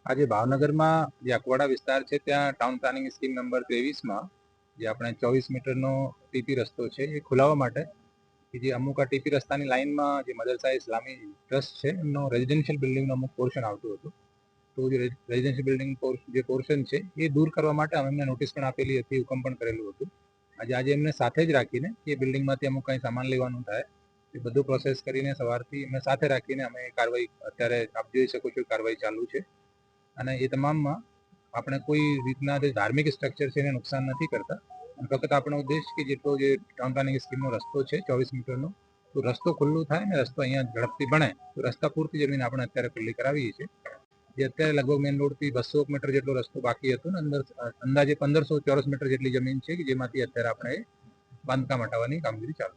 આજે ભાવનગરમાં જે અકવાડા વિસ્તાર છે ત્યાં ટાઉન પ્લાનિંગ સ્કીમ નંબર 23માં જે આપણે 24 મીટરનો ટીપી રસ્તો છે એ ખોલાવવા માટે કે જે અમુક આ ટીપી રસ્તાની લાઇનમાં જે મદરસા ઇસ્લામી ટ્રસ્ટ છે એમનો રેઝિડેન્શિયલ બિલ્ડિંગનો અમુક પોર્શન આવતું હતું. તો જે રેઝિડેન્શિયલ બિલ્ડિંગ જે પોર્શન છે એ દૂર કરવા માટે અમે એમને નોટિસ પણ આપેલી હતી, હુકમ પણ કરેલું હતું. આજે એમને સાથે જ રાખીને એ બિલ્ડિંગમાંથી અમુક કંઈ સામાન લેવાનું થાય એ બધું પ્રોસેસ કરીને સવારથી એમને સાથે રાખીને અમે કાર્યવાહી અત્યારે આપ જોઈ શકો છો કાર્યવાહી ચાલુ છે. અને એ તમામમાં આપણે કોઈ રીતના જે ધાર્મિક સ્ટ્રક્ચર છે એને નુકસાન નથી કરતા. ફક્ત આપણો ઉદ્દેશ કે જેટલો જે ટાઉન પ્લાનિંગ સ્કીમનો રસ્તો છે 24 મીટરનો, તો રસ્તો ખુલ્લું થાય ને રસ્તો અહીંયા ઝડપથી બને તો રસ્તા પૂરતી જમીન આપણે અત્યારે ખુલ્લી કરાવીએ છીએ. જે અત્યારે લગભગ મેઇન રોડથી 200 મીટર જેટલો રસ્તો બાકી હતો ને અંદાજે 1500 ચોરસ મીટર જેટલી જમીન છે કે જેમાંથી અત્યારે આપણે બાંધકામ હટાવવાની કામગીરી ચાલુ.